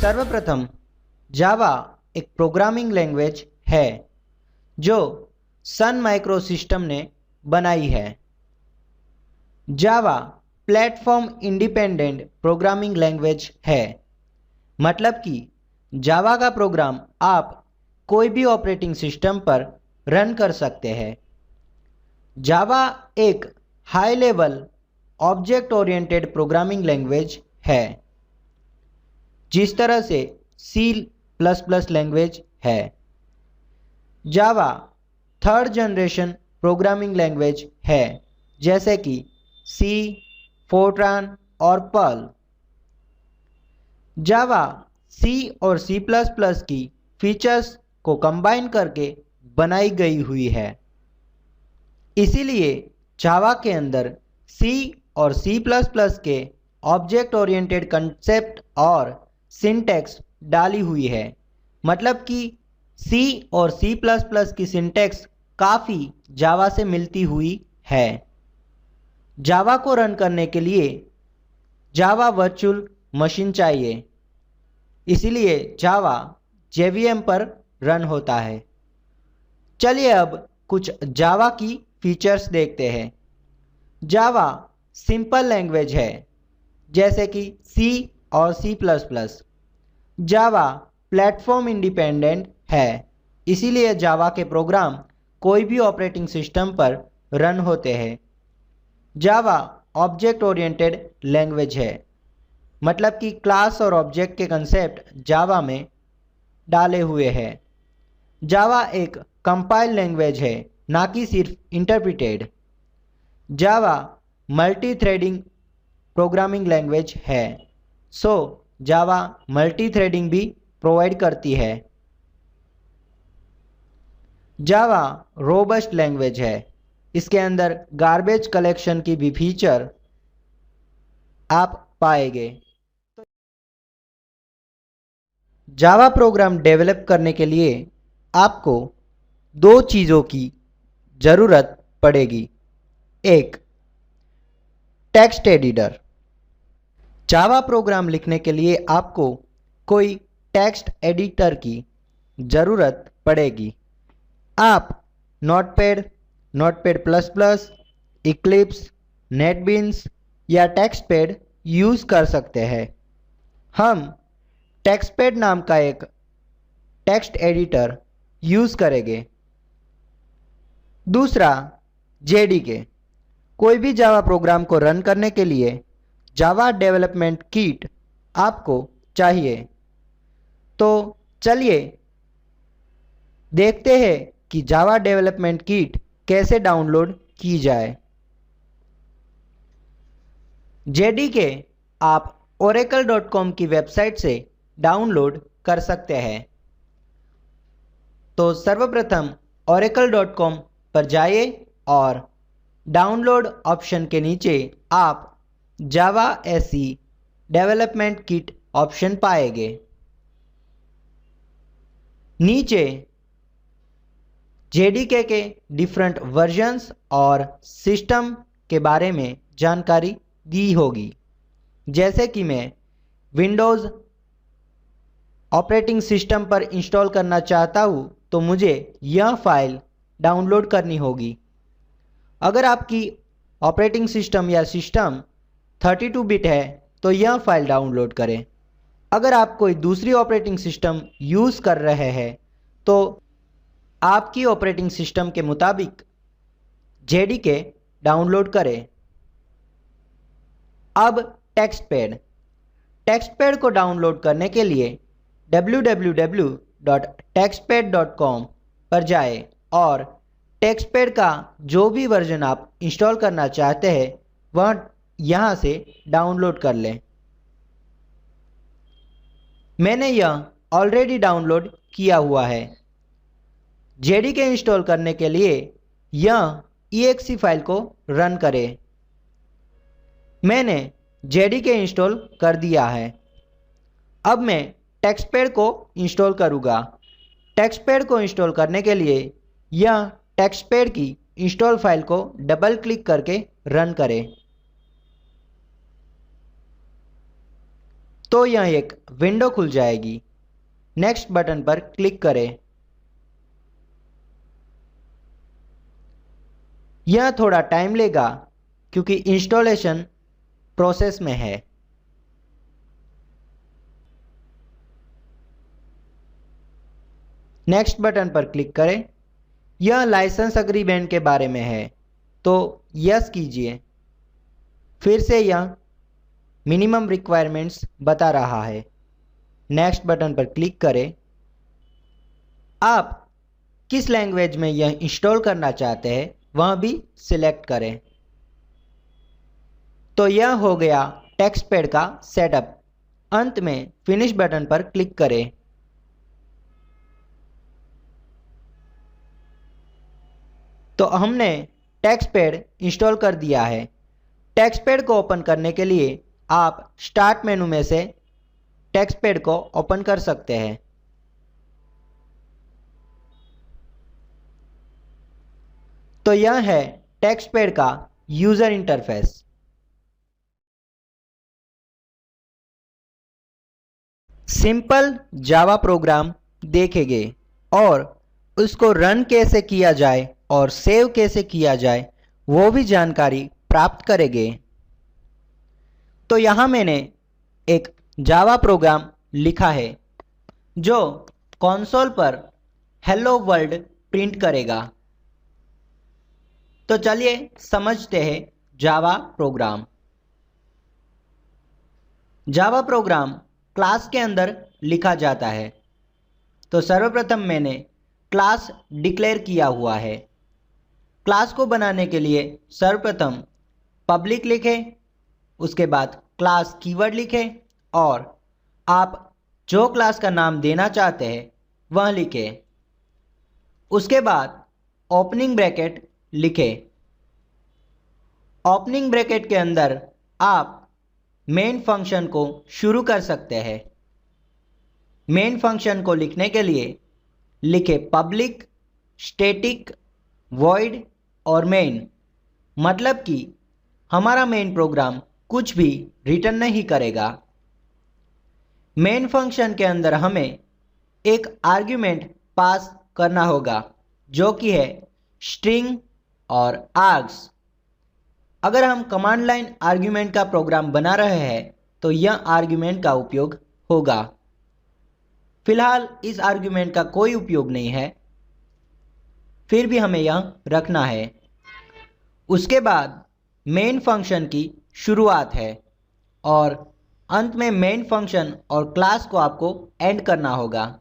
सर्वप्रथम जावा एक programming language है जो सन माइक्रो सिस्टम ने बनाई है। Java platform independent programming language है, मतलब कि जावा का प्रोग्राम आप कोई भी ऑपरेटिंग सिस्टम पर रन कर सकते हैं। जावा एक high level object oriented programming language है, जिस तरह से C++ लैंग्वेज है। जावा थर्ड जनरेशन प्रोग्रामिंग लैंग्वेज है, जैसे कि सी, फोर्ट्रान और पर्ल। जावा C और C++ की फीचर्स को कंबाइन करके बनाई गई हुई है, इसीलिए जावा के अंदर C और C++ के ऑब्जेक्ट ओरिएंटेड कंसेप्ट और सिंटैक्स डाली हुई है। मतलब कि C और C++ की सिंटैक्स काफ़ी जावा से मिलती हुई है। जावा को रन करने के लिए जावा वर्चुअल मशीन चाहिए, इसीलिए जावा JVM पर रन होता है। चलिए अब कुछ जावा की फीचर्स देखते हैं। जावा सिंपल लैंग्वेज है, जैसे कि C और C++। जावा प्लेटफॉर्म इंडिपेंडेंट है, इसीलिए जावा के प्रोग्राम कोई भी ऑपरेटिंग सिस्टम पर रन होते हैं। जावा ऑब्जेक्ट ओरिएंटेड लैंग्वेज है, मतलब कि क्लास और ऑब्जेक्ट के कंसेप्ट जावा में डाले हुए हैं। जावा एक कंपाइल लैंग्वेज है, ना कि सिर्फ इंटरप्रिटेड। जावा मल्टी थ्रेडिंग प्रोग्रामिंग लैंग्वेज है, सो जावा मल्टी थ्रेडिंग भी प्रोवाइड करती है। जावा रोबस्ट लैंग्वेज है, इसके अंदर गार्बेज कलेक्शन की भी फीचर आप पाएंगे। जावा प्रोग्राम डेवलप करने के लिए आपको दो चीज़ों की ज़रूरत पड़ेगी। एक, टेक्स्ट एडिटर। जावा प्रोग्राम लिखने के लिए आपको कोई टेक्स्ट एडिटर की ज़रूरत पड़ेगी। आप नोटपैड, नोटपैड++, इक्लिप्स, नेटबीन्स या टेक्स्टपैड यूज़ कर सकते हैं। हम टेक्स्टपैड नाम का एक टेक्स्ट एडिटर यूज़ करेंगे। दूसरा, JDK। कोई भी जावा प्रोग्राम को रन करने के लिए जावा डेवलपमेंट किट आपको चाहिए। तो चलिए देखते हैं कि जावा डेवलपमेंट किट कैसे डाउनलोड की जाए। JDK आप oracle.com की वेबसाइट से डाउनलोड कर सकते हैं। तो सर्वप्रथम oracle.com पर जाइए और डाउनलोड ऑप्शन के नीचे आप जावा SE डेवलपमेंट किट ऑप्शन पाएंगे। नीचे JDK के डिफरेंट वर्जन्स और सिस्टम के बारे में जानकारी दी होगी। जैसे कि मैं विंडोज़ ऑपरेटिंग सिस्टम पर इंस्टॉल करना चाहता हूँ, तो मुझे यह फाइल डाउनलोड करनी होगी। अगर आपकी ऑपरेटिंग सिस्टम या सिस्टम 32 बिट है तो यह फाइल डाउनलोड करें। अगर आप कोई दूसरी ऑपरेटिंग सिस्टम यूज़ कर रहे हैं तो आपकी ऑपरेटिंग सिस्टम के मुताबिक JDK डाउनलोड करें। अब टेक्स्टपैड को डाउनलोड करने के लिए www.textpad.com पर जाएं और टेक्स्टपैड का जो भी वर्जन आप इंस्टॉल करना चाहते हैं वह यहाँ से डाउनलोड कर लें। मैंने यह ऑलरेडी डाउनलोड किया हुआ है। JDK इंस्टॉल करने के लिए यह exe फाइल को रन करें। मैंने JDK इंस्टॉल कर दिया है। अब मैं टेक्स्टपैड को इंस्टॉल करूँगा। टेक्स्टपैड को इंस्टॉल करने के लिए यह टेक्स्टपैड की इंस्टॉल फाइल को डबल क्लिक करके रन करें तो यह एक विंडो खुल जाएगी। नेक्स्ट बटन पर क्लिक करें। यह थोड़ा टाइम लेगा क्योंकि इंस्टॉलेशन प्रोसेस में है। नेक्स्ट बटन पर क्लिक करें। यह लाइसेंस अग्रीमेंट के बारे में है तो यस कीजिए। फिर से यह मिनिमम रिक्वायरमेंट्स बता रहा है। नेक्स्ट बटन पर क्लिक करें। आप किस लैंग्वेज में यह इंस्टॉल करना चाहते हैं वह भी सिलेक्ट करें। तो यह हो गया टेक्स्टपैड का सेटअप। अंत में फिनिश बटन पर क्लिक करें। तो हमने टेक्स्टपैड इंस्टॉल कर दिया है। टेक्स्टपैड को ओपन करने के लिए आप स्टार्ट मेनू में से टेक्स्टपैड को ओपन कर सकते हैं। तो यह है टेक्स्टपैड का user interface. Simple Java program देखेंगे और उसको रन कैसे किया जाए और सेव कैसे किया जाए वो भी जानकारी प्राप्त करेंगे। तो यहाँ मैंने एक जावा प्रोग्राम लिखा है जो कंसोल पर हेलो वर्ल्ड प्रिंट करेगा। तो चलिए समझते हैं Java program. Java program class के अंदर लिखा जाता है। तो सर्वप्रथम मैंने क्लास डिक्लेयर किया हुआ है। क्लास को बनाने के लिए सर्वप्रथम पब्लिक लिखें, उसके बाद क्लास कीवर्ड लिखें और आप जो क्लास का नाम देना चाहते हैं वह लिखें। उसके बाद ओपनिंग ब्रैकेट लिखें। ओपनिंग ब्रैकेट के अंदर आप मेन फंक्शन को शुरू कर सकते हैं। मेन फंक्शन को लिखने के लिए लिखें पब्लिक स्टैटिक वॉइड और मेन। मतलब कि हमारा मेन प्रोग्राम कुछ भी रिटर्न नहीं करेगा। मेन फंक्शन के अंदर हमें एक आर्ग्यूमेंट पास करना होगा जो कि है स्ट्रिंग और आर्ग्स। अगर हम कमांड लाइन आर्ग्यूमेंट का प्रोग्राम बना रहे हैं तो यह आर्ग्यूमेंट का उपयोग होगा। फिलहाल इस आर्ग्यूमेंट का कोई उपयोग नहीं है, फिर भी हमें यह रखना है। उसके बाद मेन फंक्शन की शुरुआत है और अंत में मेन फंक्शन और क्लास को आपको एंड करना होगा।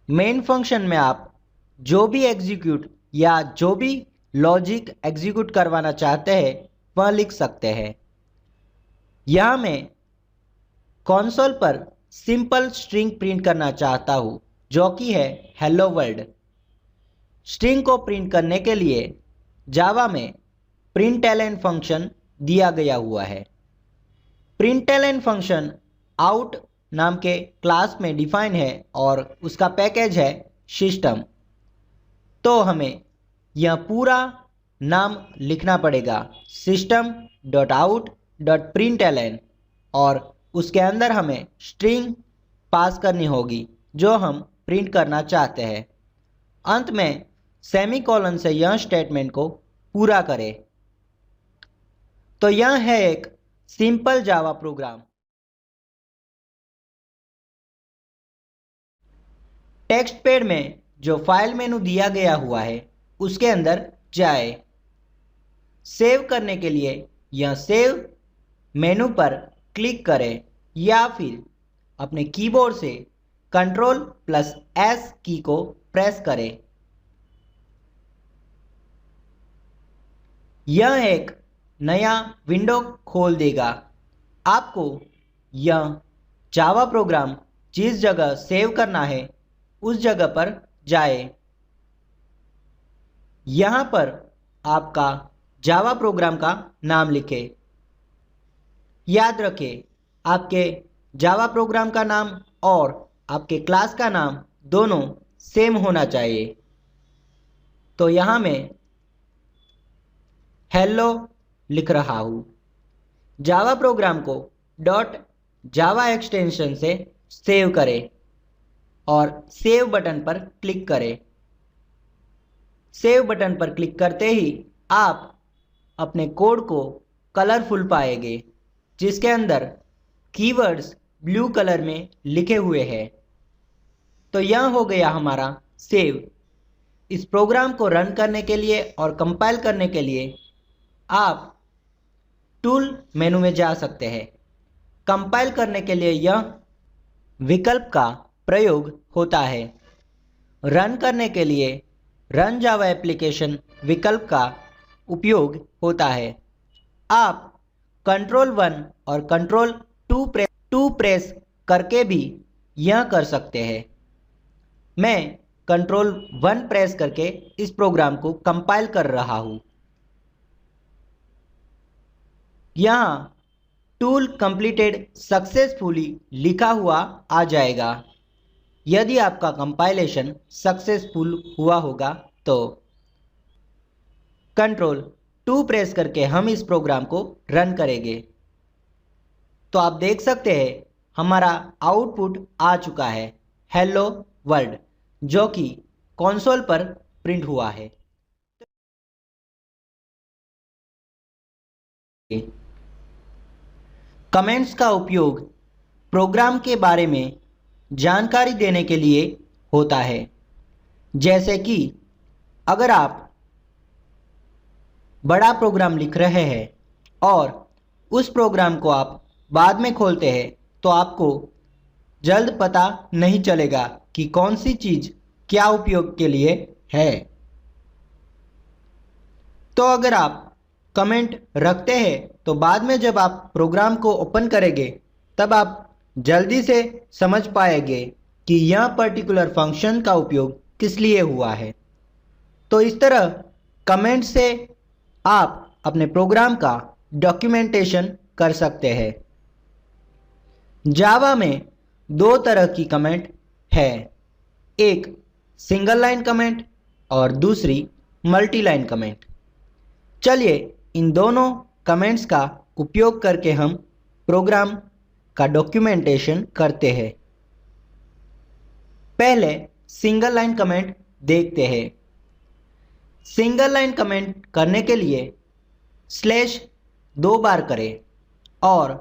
मेन फंक्शन में आप जो भी एग्जीक्यूट या जो भी लॉजिक एग्जीक्यूट करवाना चाहते हैं वह लिख सकते हैं। यहाँ मैं कंसोल पर सिंपल स्ट्रिंग प्रिंट करना चाहता हूँ जो कि है हेलो वर्ल्ड। स्ट्रिंग को प्रिंट करने के लिए जावा में प्रिंटलन फंक्शन दिया गया हुआ है। प्रिंटलन फंक्शन आउट नाम के क्लास में डिफाइन है और उसका पैकेज है सिस्टम। तो हमें यह पूरा नाम लिखना पड़ेगा system.out.println और उसके अंदर हमें स्ट्रिंग पास करनी होगी जो हम प्रिंट करना चाहते हैं। अंत में सेमीकोलन से यह स्टेटमेंट को पूरा करें। तो यह है एक simple Java program. Text pad में जो फाइल मेनू दिया गया हुआ है उसके अंदर जाए। सेव करने के लिए यह सेव मेनू पर क्लिक करें या फिर अपने कीबोर्ड से Ctrl+S की को प्रेस करें। यह एक नया विंडो खोल देगा। आपको यह जावा प्रोग्राम जिस जगह सेव करना है उस जगह पर जाए। यहाँ पर आपका जावा प्रोग्राम का नाम लिखें। याद रखें आपके जावा प्रोग्राम का नाम और आपके क्लास का नाम दोनों सेम होना चाहिए। तो यहाँ मैं हेलो लिख रहा हूँ। जावा प्रोग्राम को डॉट जावा एक्सटेंशन से सेव करें और सेव बटन पर क्लिक करें। सेव बटन पर क्लिक करते ही आप अपने कोड को कलरफुल पाएंगे, जिसके अंदर कीवर्ड्स ब्लू कलर में लिखे हुए हैं। तो यह हो गया हमारा सेव। इस प्रोग्राम को रन करने के लिए और कंपाइल करने के लिए आप टूल मेनू में जा सकते हैं। कंपाइल करने के लिए यह विकल्प का प्रयोग होता है। रन करने के लिए रन जावा एप्लीकेशन विकल्प का उपयोग होता है। आप Ctrl+1 और Ctrl+2 प्रेस करके भी यह कर सकते हैं। मैं Ctrl+1 प्रेस करके इस प्रोग्राम को कंपाइल कर रहा हूँ। यहाँ टूल कंप्लीटेड सक्सेसफुली लिखा हुआ आ जाएगा। यदि आपका कंपाइलेशन सक्सेसफुल हुआ होगा तो Ctrl+2 प्रेस करके हम इस प्रोग्राम को रन करेंगे। तो आप देख सकते हैं हमारा आउटपुट आ चुका है, हेलो वर्ल्ड, जो कि कंसोल पर प्रिंट हुआ है। कमेंट्स का उपयोग प्रोग्राम के बारे में जानकारी देने के लिए होता है। जैसे कि अगर आप बड़ा प्रोग्राम लिख रहे हैं और उस प्रोग्राम को आप बाद में खोलते हैं तो आपको जल्द पता नहीं चलेगा कि कौन सी चीज़ क्या उपयोग के लिए है। तो अगर आप कमेंट रखते हैं तो बाद में जब आप प्रोग्राम को ओपन करेंगे तब आप जल्दी से समझ पाएंगे कि यह पर्टिकुलर फंक्शन का उपयोग किस लिए हुआ है। तो इस तरह कमेंट से आप अपने प्रोग्राम का डॉक्यूमेंटेशन कर सकते हैं। जावा में दो तरह की कमेंट है, एक सिंगल लाइन कमेंट और दूसरी मल्टी लाइन कमेंट। चलिए इन दोनों कमेंट्स का उपयोग करके हम प्रोग्राम का डॉक्यूमेंटेशन करते हैं। पहले सिंगल लाइन कमेंट देखते हैं। सिंगल लाइन कमेंट करने के लिए स्लैश 2 बार करें और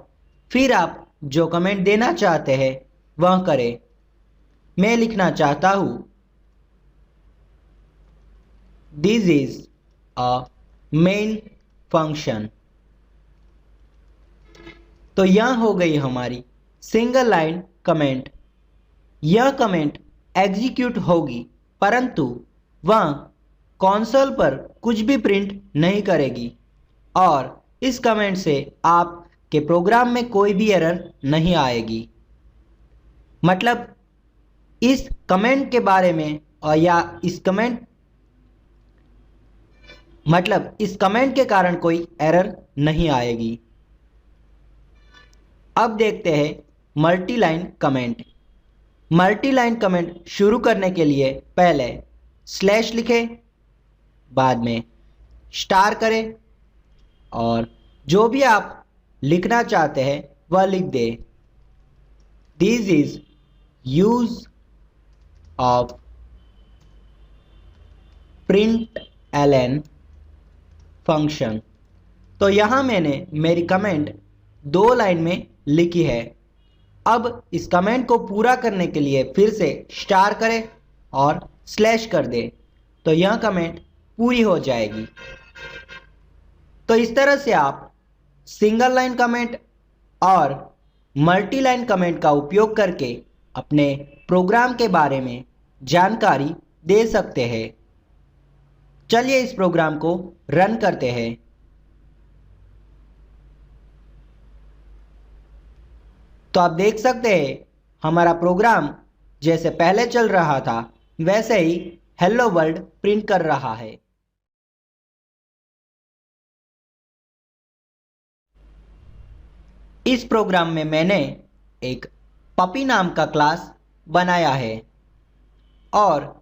फिर आप जो कमेंट देना चाहते हैं वह करें। मैं लिखना चाहता हूँ this is a main function. तो यह हो गई हमारी सिंगल लाइन कमेंट। यह कमेंट एग्जीक्यूट होगी परंतु वह कंसोल पर कुछ भी प्रिंट नहीं करेगी और इस कमेंट से आपके प्रोग्राम में कोई भी एरर नहीं आएगी। मतलब इस कमेंट के बारे में और या इस कमेंट के कारण कोई एरर नहीं आएगी। अब देखते हैं multi line comment. Multi line comment शुरू करने के लिए पहले स्लैश लिखें, बाद में स्टार करें और जो भी आप लिखना चाहते हैं वह लिख दें। This is use of println function. तो यहाँ मैंने मेरी कमेंट 2 लाइन में लिखी है। अब इस कमेंट को पूरा करने के लिए फिर से स्टार करें और स्लैश कर दें तो यह कमेंट पूरी हो जाएगी। तो इस तरह से आप सिंगल लाइन कमेंट और मल्टी लाइन कमेंट का उपयोग करके अपने प्रोग्राम के बारे में जानकारी दे सकते हैं। चलिए इस प्रोग्राम को रन करते हैं। तो आप देख सकते हैं हमारा प्रोग्राम जैसे पहले चल रहा था वैसे ही हेलो वर्ल्ड प्रिंट कर रहा है। इस प्रोग्राम में मैंने एक पपी नाम का क्लास बनाया है और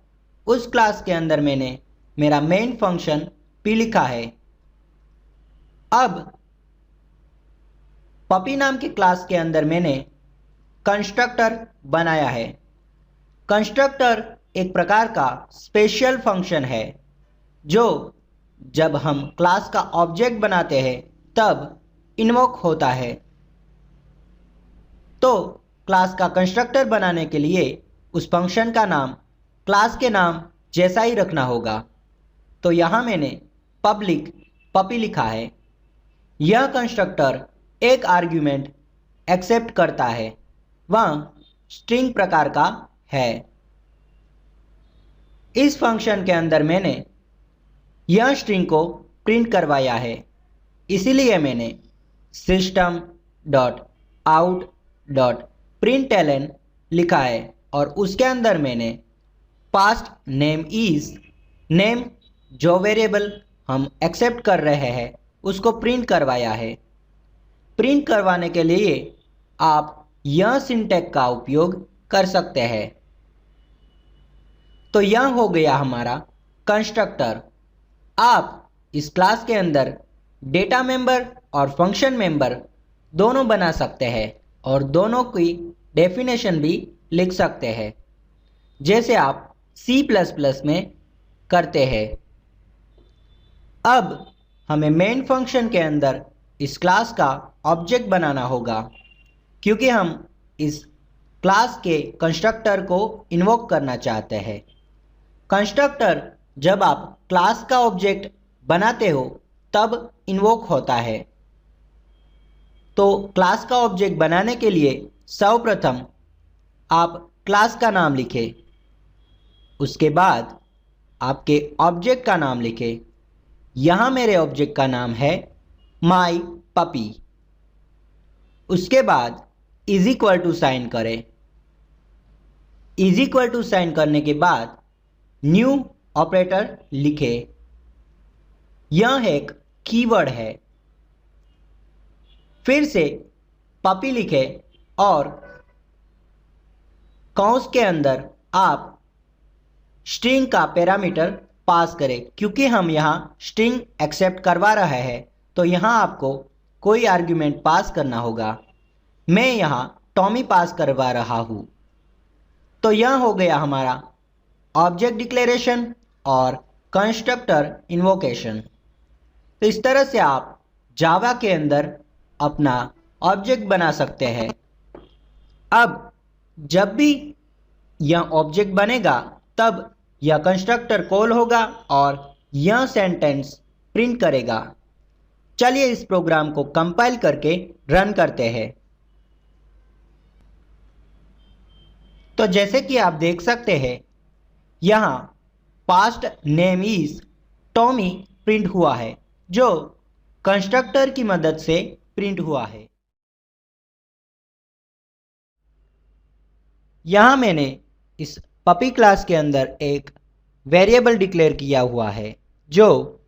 उस क्लास के अंदर मैंने मेरा मेन फंक्शन पी लिखा है। अब पपी नाम के क्लास के अंदर मैंने कंस्ट्रक्टर बनाया है। कंस्ट्रक्टर एक प्रकार का स्पेशल फंक्शन है जो जब हम क्लास का ऑब्जेक्ट बनाते हैं तब इन्वोक होता है। तो क्लास का कंस्ट्रक्टर बनाने के लिए उस फंक्शन का नाम क्लास के नाम जैसा ही रखना होगा। तो यहाँ मैंने पब्लिक पपी लिखा है। यह कंस्ट्रक्टर एक आर्ग्यूमेंट एक्सेप्ट करता है, वह स्ट्रिंग प्रकार का है। इस फंक्शन के अंदर मैंने यह स्ट्रिंग को प्रिंट करवाया है, इसीलिए मैंने system.out.println लिखा है और उसके अंदर मैंने पास्ट नेम इज नेम जो वेरिएबल हम एक्सेप्ट कर रहे हैं उसको प्रिंट करवाया है। प्रिंट करवाने के लिए आप यह सिंटैक्स का उपयोग कर सकते हैं। तो यह हो गया हमारा कंस्ट्रक्टर। आप इस क्लास के अंदर डेटा मेंबर और फंक्शन मेंबर दोनों बना सकते हैं और दोनों की डेफिनेशन भी लिख सकते हैं, जैसे आप C++ में करते हैं। अब हमें मेन फंक्शन के अंदर इस क्लास का ऑब्जेक्ट बनाना होगा, क्योंकि हम इस क्लास के कंस्ट्रक्टर को इन्वोक करना चाहते हैं। कंस्ट्रक्टर जब आप क्लास का ऑब्जेक्ट बनाते हो तब इन्वोक होता है। तो क्लास का ऑब्जेक्ट बनाने के लिए सर्वप्रथम आप क्लास का नाम लिखें, उसके बाद आपके ऑब्जेक्ट का नाम लिखें। यहाँ मेरे ऑब्जेक्ट का नाम है माई पपी। उसके बाद इज इक्वल टू साइन करें। इज इक्वल टू साइन करने के बाद न्यू ऑपरेटर लिखें। यह एक कीवर्ड है। फिर से पपी लिखें और कौंस के अंदर आप स्ट्रिंग का पैरामीटर पास करें। क्योंकि हम यहाँ स्ट्रिंग एक्सेप्ट करवा रहे हैं तो यहाँ आपको कोई आर्ग्यूमेंट पास करना होगा। मैं यहाँ टॉमी पास करवा रहा हूँ। तो यह हो गया हमारा ऑब्जेक्ट डिक्लेरेशन और कंस्ट्रक्टर इन्वोकेशन। तो इस तरह से आप जावा के अंदर अपना ऑब्जेक्ट बना सकते हैं। अब जब भी यह ऑब्जेक्ट बनेगा तब यह कंस्ट्रक्टर कॉल होगा और यह सेंटेंस प्रिंट करेगा। चलिए इस प्रोग्राम को कंपाइल करके रन करते हैं। तो जैसे कि आप देख सकते हैं यहाँ past name is Tommy print हुआ है, जो कंस्ट्रक्टर की मदद से प्रिंट हुआ है। यहाँ मैंने इस पपी क्लास के अंदर एक वेरिएबल डिक्लेयर किया हुआ है जो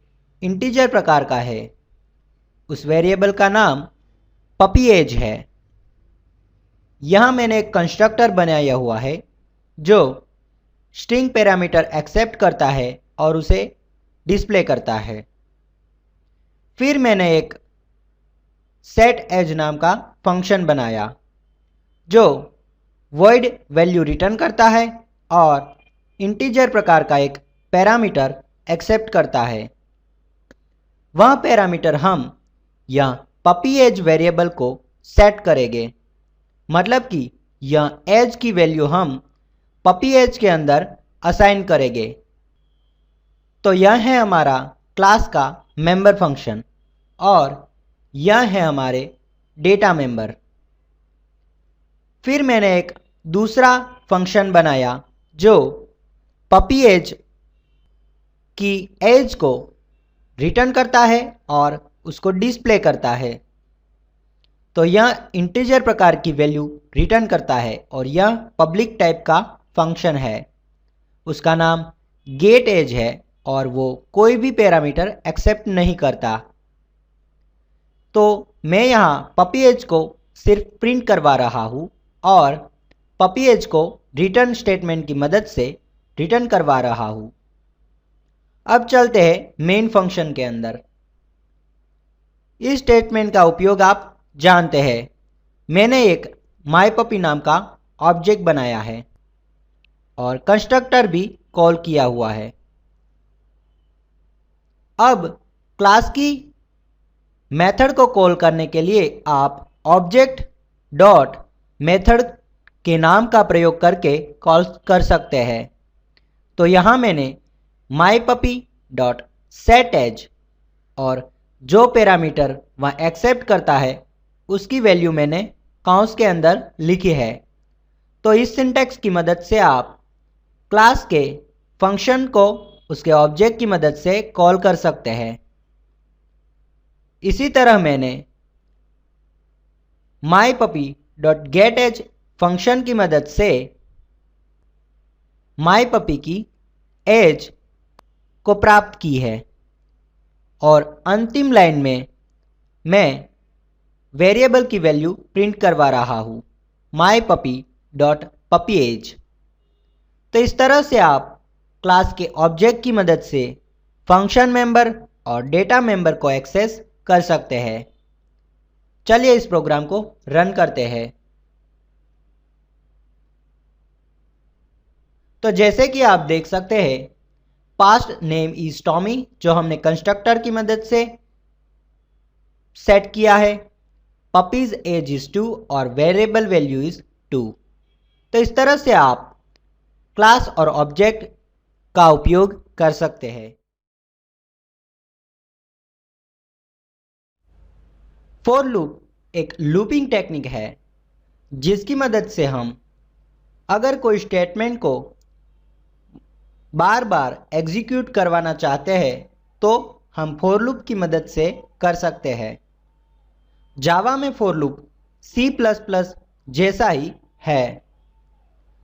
इंटीजर प्रकार का है। उस वेरिएबल का नाम पपी एज है। यहाँ मैंने एक कंस्ट्रक्टर बनाया हुआ है जो स्ट्रिंग पैरामीटर एक्सेप्ट करता है और उसे डिस्प्ले करता है। फिर मैंने एक सेट एज नाम का फंक्शन बनाया जो वॉइड वैल्यू रिटर्न करता है और इंटीजर प्रकार का एक पैरामीटर एक्सेप्ट करता है। वह पैरामीटर हम यह पपी एज वेरिएबल को सेट करेंगे, मतलब कि यह एज की वैल्यू हम पपी एज के अंदर असाइन करेंगे। तो यह है हमारा क्लास का मेंबर फंक्शन और यह है हमारे डेटा मेंबर। फिर मैंने एक दूसरा फंक्शन बनाया जो पपी एज की एज को रिटर्न करता है और उसको डिस्प्ले करता है। तो यह इंटीजर प्रकार की वैल्यू रिटर्न करता है और यह पब्लिक टाइप का फंक्शन है। उसका नाम गेट एज है और वो कोई भी पैरामीटर एक्सेप्ट नहीं करता। तो मैं यहाँ पपी एज को सिर्फ प्रिंट करवा रहा हूँ और पपी एज को रिटर्न स्टेटमेंट की मदद से रिटर्न करवा रहा हूँ। अब चलते हैं मेन फंक्शन के अंदर। इस स्टेटमेंट का उपयोग आप जानते हैं। मैंने एक मायपपी नाम का ऑब्जेक्ट बनाया है और कंस्ट्रक्टर भी कॉल किया हुआ है। अब क्लास की मेथड को कॉल करने के लिए आप ऑब्जेक्ट डॉट मेथड के नाम का प्रयोग करके कॉल कर सकते हैं। तो यहाँ मैंने मायपपी डॉट सेट एज और जो पैरामीटर वह एक्सेप्ट करता है उसकी वैल्यू मैंने काउंस के अंदर लिखी है। तो इस सिंटैक्स की मदद से आप क्लास के फंक्शन को उसके ऑब्जेक्ट की मदद से कॉल कर सकते हैं। इसी तरह मैंने mypuppy.getEdge फंक्शन की मदद से mypuppy की एज को प्राप्त की है और अंतिम लाइन में मैं वेरिएबल की वैल्यू प्रिंट करवा रहा हूँ mypuppy.puppyAge। तो इस तरह से आप क्लास के ऑब्जेक्ट की मदद से फंक्शन मेंबर और डेटा मेंबर को एक्सेस कर सकते हैं। चलिए इस प्रोग्राम को रन करते हैं। तो जैसे कि आप देख सकते हैं पास्ट नेम इज टॉमी जो हमने कंस्ट्रक्टर की मदद से सेट किया है, पपीज एज इज 2 और वेरिएबल वैल्यू इज 2। तो इस तरह से आप क्लास और ऑब्जेक्ट का उपयोग कर सकते हैं। फॉर लूप एक लूपिंग टेक्निक है जिसकी मदद से हम अगर कोई स्टेटमेंट को बार बार एग्जीक्यूट करवाना चाहते हैं तो हम फॉर लूप की मदद से कर सकते हैं। जावा में फॉर लूप C++ जैसा ही है।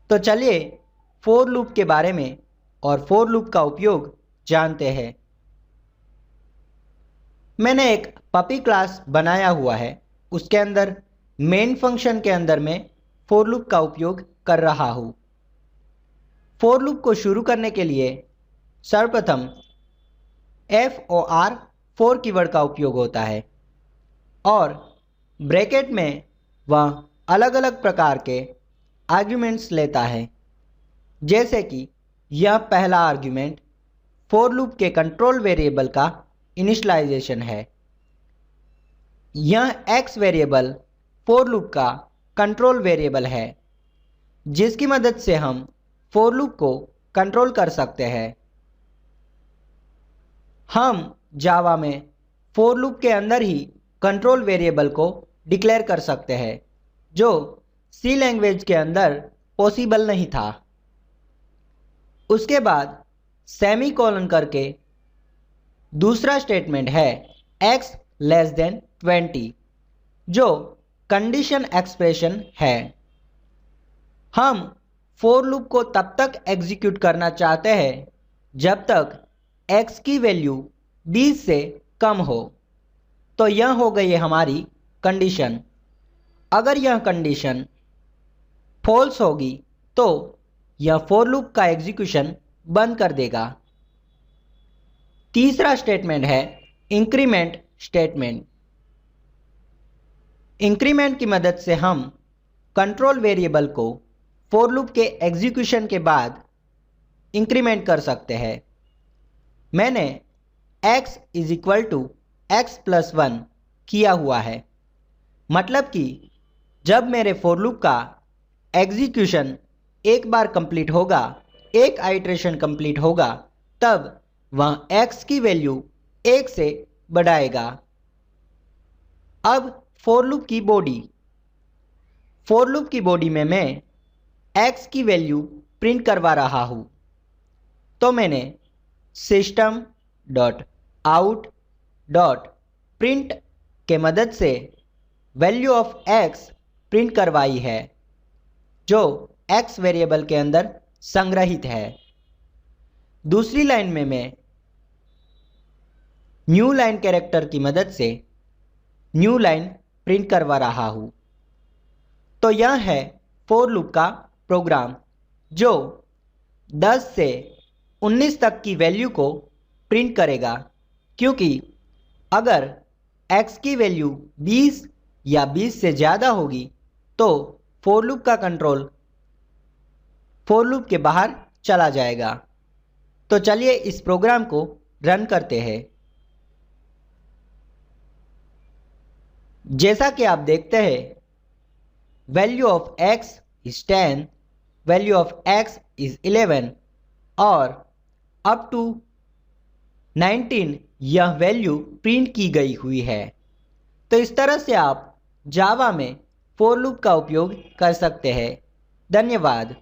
तो चलिए फॉर लूप के बारे में और फॉर लूप का उपयोग जानते हैं। मैंने एक पपी क्लास बनाया हुआ है, उसके अंदर मेन फंक्शन के अंदर मैं फॉर लूप का उपयोग कर रहा हूँ। फॉर लूप को शुरू करने के लिए सर्वप्रथम for कीवर्ड का उपयोग होता है और ब्रैकेट में वह अलग अलग प्रकार के आर्ग्यूमेंट्स लेता है। जैसे कि यह पहला आर्ग्यूमेंट फॉर लूप के कंट्रोल वेरिएबल का इनिशियलाइजेशन है। यह x वेरिएबल फॉर लूप का कंट्रोल वेरिएबल है जिसकी मदद से हम फॉर लूप को कंट्रोल कर सकते हैं। हम जावा में फॉर लूप के अंदर ही कंट्रोल वेरिएबल को डिक्लेयर कर सकते हैं जो सी लैंग्वेज के अंदर पॉसिबल नहीं था। उसके बाद सेमीकोलन करके दूसरा स्टेटमेंट है x लेस देन 20 जो कंडीशन एक्सप्रेशन है। हम फॉर लूप को तब तक एग्जीक्यूट करना चाहते हैं जब तक x की वैल्यू 20 से कम हो। तो यह हो गई है हमारी कंडीशन। अगर यह कंडीशन फॉल्स होगी तो यह फॉर लूप का एग्जीक्यूशन बंद कर देगा। तीसरा स्टेटमेंट है इंक्रीमेंट स्टेटमेंट। इंक्रीमेंट की मदद से हम कंट्रोल वेरिएबल को फॉर लूप के एग्जीक्यूशन के बाद इंक्रीमेंट कर सकते हैं। मैंने x is equal to x plus 1 किया हुआ है, मतलब कि जब मेरे फॉर लूप का एग्जीक्यूशन एक बार कंप्लीट होगा, एक आइट्रेशन कंप्लीट होगा, तब वह x की वैल्यू 1 से बढ़ाएगा। अब फॉर लूप की बॉडी में मैं x की वैल्यू प्रिंट करवा रहा हूँ। तो मैंने system.out.print के मदद से वैल्यू ऑफ x प्रिंट करवाई है जो x वेरिएबल के अंदर संग्रहित है। दूसरी लाइन में मैं न्यू लाइन कैरेक्टर की मदद से न्यू लाइन प्रिंट करवा रहा हूँ। तो यह है फॉर लूप का प्रोग्राम जो 10 से 19 तक की वैल्यू को प्रिंट करेगा, क्योंकि अगर x की वैल्यू 20 या 20 से ज़्यादा होगी तो फोर लूप का कंट्रोल फोर लूप के बाहर चला जाएगा। तो चलिए इस प्रोग्राम को रन करते हैं। जैसा कि आप देखते हैं, value of x is 10, value of x is 11 और अप टू 19 यह वैल्यू प्रिंट की गई हुई है। तो इस तरह से आप जावा में फोर लूप का उपयोग कर सकते हैं। धन्यवाद।